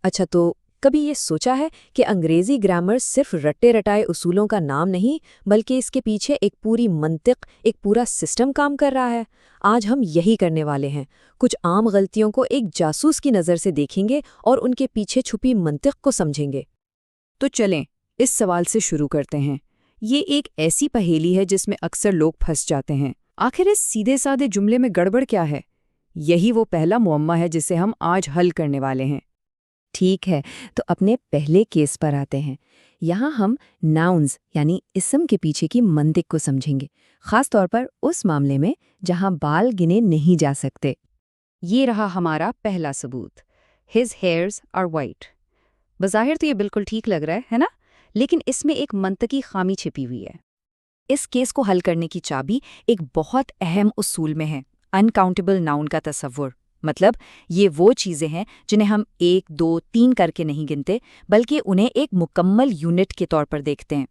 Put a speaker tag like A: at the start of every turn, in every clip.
A: اچھا، تو کبھی یہ سوچا ہے کہ انگریزی گرامر صرف رٹے رٹائے اصولوں کا نام نہیں، بلکہ اس کے پیچھے ایک پوری منطق، ایک پورا سسٹم کام کر رہا ہے؟ آج ہم یہی کرنے والے ہیں، کچھ عام غلطیوں کو ایک جاسوس کی نظر سے دیکھیں گے اور ان کے پیچھے چھپی منطق کو سمجھیں گے۔
B: تو چلیں اس سوال سے شروع کرتے ہیں۔ یہ ایک ایسی پہیلی ہے جس میں اکثر لوگ پھنس جاتے ہیں۔ آخر اس سیدھے سادے جملے میں گڑبڑ کیا ہے؟ یہی وہ پہلا معمہ ہے جسے ہم آج حل کرنے والے ہیں۔
C: ٹھیک ہے، تو اپنے پہلے کیس پر آتے ہیں۔ یہاں ہم ناؤنز یعنی اسم کے پیچھے کی منطق کو سمجھیں گے، خاص طور پر اس معاملے میں جہاں بال گنے نہیں جا سکتے۔
B: یہ رہا ہمارا پہلا ثبوت، his hairs are white۔ بظاہر تو یہ بالکل ٹھیک لگ رہا ہے نا؟ لیکن اس میں ایک منطقی خامی چھپی ہوئی ہے۔ اس کیس کو حل کرنے کی چابی ایک بہت اہم اصول میں ہے، انکاؤنٹیبل ناؤن کا تصور۔ مطلب یہ وہ چیزیں ہیں جنہیں ہم 1 2 3 کر کے نہیں گنتے، بلکہ انہیں ایک مکمل یونٹ کے طور پر دیکھتے ہیں۔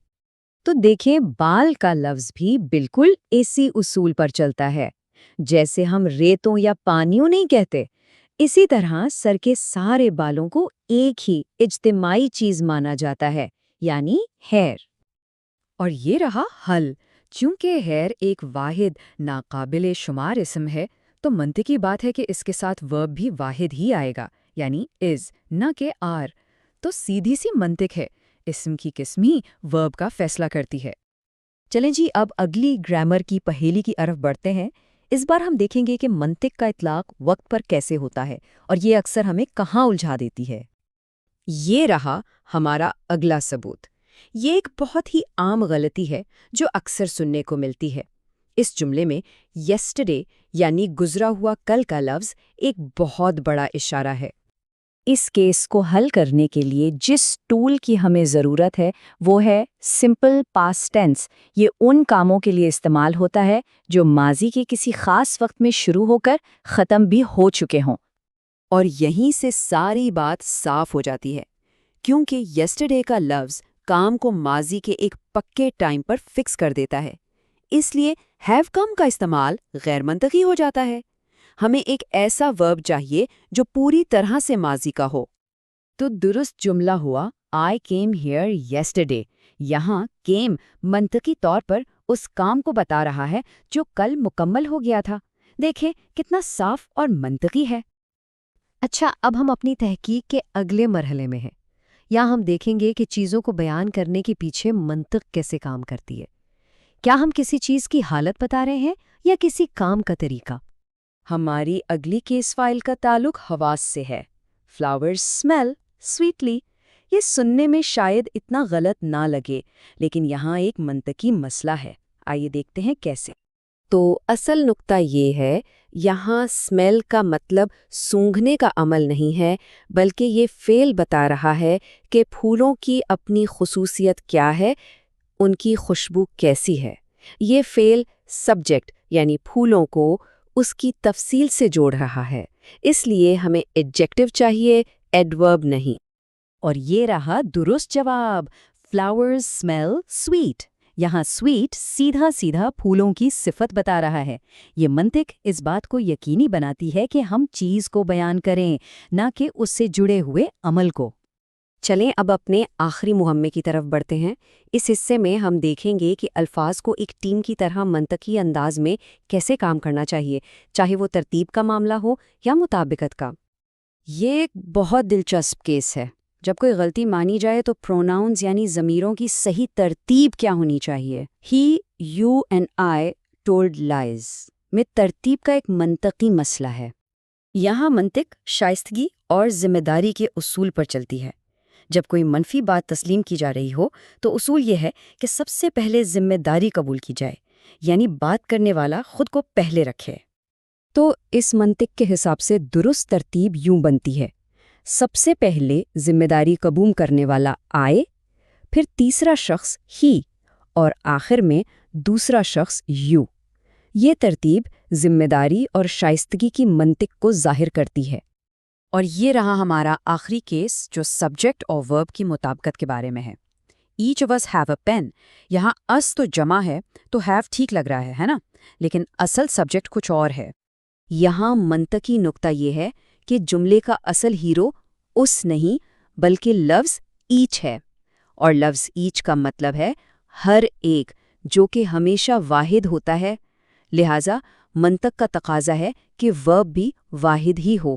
C: تو دیکھیں، بال کا لفظ بھی بالکل اسی اصول پر چلتا ہے۔ جیسے ہم ریتوں یا پانیوں نہیں کہتے، اسی طرح سر کے سارے بالوں کو ایک ہی اجتماعی چیز مانا جاتا ہے، یعنی ہیئر۔
B: اور یہ رہا حل۔ چونکہ ہیئر ایک واحد ناقابل شمار اسم ہے، تو منطقی بات ہے کہ اس کے ساتھ ورب بھی واحد ہی آئے گا، یعنی از، نہ کہ آر۔ تو سیدھی سی منطق ہے، اسم کی قسم ہی ورب کا فیصلہ کرتی ہے۔
A: چلیں جی، اب اگلی گرامر کی پہیلی کی طرف بڑھتے ہیں۔ اس بار ہم دیکھیں گے کہ منطق کا اطلاق وقت پر کیسے ہوتا ہے اور یہ اکثر ہمیں کہاں الجھا دیتی ہے۔
B: یہ رہا ہمارا اگلا ثبوت۔ یہ ایک بہت ہی عام غلطی ہے جو اکثر سننے کو ملتی ہے۔ اس جملے میں یسٹرڈے یعنی گزرا ہوا کل کا لفظ ایک بہت بڑا اشارہ ہے۔
C: اس کیس کو حل کرنے کے لیے جس ٹول کی ہمیں ضرورت ہے وہ ہے سمپل پاسٹ ٹینس۔ یہ ان کاموں کے لیے استعمال ہوتا ہے جو ماضی کے کسی خاص وقت میں شروع ہو کر ختم بھی ہو چکے ہوں۔
B: اور یہیں سے ساری بات صاف ہو جاتی ہے، کیونکہ یسٹرڈے کا لفظ کام کو ماضی کے ایک پکے ٹائم پر فکس کر دیتا ہے، اس لیے ہیو کم کا استعمال غیر منطقی ہو جاتا ہے۔ ہمیں ایک ایسا ورب چاہیے جو پوری طرح سے ماضی کا ہو۔
C: تو درست جملہ ہوا I came here yesterday۔ یہاں came منطقی طور پر اس کام کو بتا رہا ہے جو کل مکمل ہو گیا تھا۔ دیکھیں کتنا صاف اور منطقی ہے۔
A: اچھا، اب ہم اپنی تحقیق کے اگلے مرحلے میں ہیں۔ یہاں ہم دیکھیں گے کہ چیزوں کو بیان کرنے کے پیچھے منطق کیسے کام کرتی ہے۔ کیا ہم کسی چیز کی حالت بتا رہے ہیں یا کسی کام کا طریقہ؟
B: ہماری اگلی کیس فائل کا تعلق حواس سے ہے۔ Flowers smell sweetly. یہ سننے میں شاید اتنا غلط نہ لگے، لیکن یہاں ایک منطقی مسئلہ ہے۔ آئیے دیکھتے ہیں کیسے۔
A: تو اصل نقطہ یہ ہے، یہاں اسمیل کا مطلب سونگھنے کا عمل نہیں ہے، بلکہ یہ فعل بتا رہا ہے کہ پھولوں کی اپنی خصوصیت کیا ہے، ان کی خوشبو کیسی ہے۔ یہ فعل سبجیکٹ یعنی پھولوں کو اس کی تفصیل سے جوڑ رہا ہے، اس لیے ہمیں ایڈجیکٹو چاہیے، ایڈورب نہیں۔
C: اور یہ رہا درست جواب، فلاورز اسمیل سویٹ۔ یہاں سویٹ سیدھا سیدھا پھولوں کی صفت بتا رہا ہے۔ یہ منطق اس بات کو یقینی بناتی ہے کہ ہم چیز کو بیان کریں، نہ کہ اس سے جڑے ہوئے عمل کو۔
A: چلیں اب اپنے آخری مہمے کی طرف بڑھتے ہیں۔ اس حصے میں ہم دیکھیں گے کہ الفاظ کو ایک ٹیم کی طرح منطقی انداز میں کیسے کام کرنا چاہیے، چاہے وہ ترتیب کا معاملہ ہو یا مطابقت کا۔
B: یہ ایک بہت دلچسپ کیس ہے۔ جب کوئی غلطی مانی جائے تو پروناؤنز یعنی ضمیروں کی صحیح ترتیب کیا ہونی چاہیے۔ He, you and I told lies میں ترتیب کا ایک منطقی مسئلہ ہے۔ یہاں منطق شائستگی اور ذمہ داری کے اصول پر چلتی ہے۔ جب کوئی منفی بات تسلیم کی جا رہی ہو تو اصول یہ ہے کہ سب سے پہلے ذمہ داری قبول کی جائے، یعنی بات کرنے والا خود کو پہلے رکھے۔
A: تو اس منطق کے حساب سے درست ترتیب یوں بنتی ہے: سب سے پہلے ذمہ داری قبول کرنے والا آئے، پھر تیسرا شخص ہی، اور آخر میں دوسرا شخص یو۔ یہ ترتیب ذمہ داری اور شائستگی کی منطق کو ظاہر کرتی ہے۔
B: اور یہ رہا ہمارا آخری کیس جو سبجیکٹ اور ورب کی مطابقت کے بارے میں ہے۔ Each of us have a pen. یہاں اس تو جمع ہے تو ہیو ٹھیک لگ رہا ہے نا؟ لیکن اصل سبجیکٹ کچھ اور ہے۔
A: یہاں منطقی نقطہ یہ ہے کہ جملے کا اصل ہیرو
B: اس نہیں بلکہ لفظ ایچ ہے، اور لفظ ایچ کا مطلب ہے ہر ایک، جو کہ ہمیشہ واحد ہوتا ہے، لہٰذا منطق کا تقاضا ہے کہ ورب بھی واحد ہی ہو۔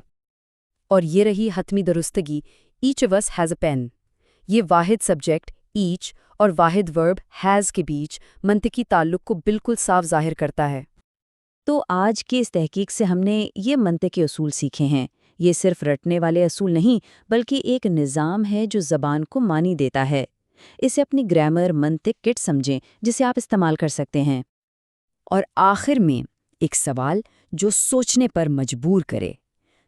C: اور یہ رہی حتمی درستگی، each of us has a pen. یہ واحد سبجیکٹ ایچ اور واحد ورب ہیز کے بیچ منطقی تعلق کو بالکل صاف ظاہر کرتا ہے۔ تو آج کی اس تحقیق سے ہم نے یہ منطقی اصول سیکھے ہیں۔ یہ صرف رٹنے والے اصول نہیں بلکہ ایک نظام ہے جو زبان کو معنی دیتا ہے۔ اسے اپنی گرامر منطق کٹ سمجھیں جسے آپ استعمال کر سکتے ہیں۔ اور آخر میں ایک سوال جو سوچنے پر مجبور کرے،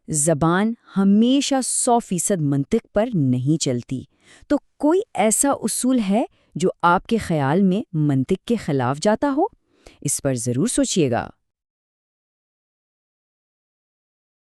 C: زبان ہمیشہ 100% منطق پر نہیں چلتی، تو کوئی ایسا اصول ہے جو آپ کے خیال میں منطق کے خلاف جاتا ہو؟ اس پر ضرور سوچیے گا۔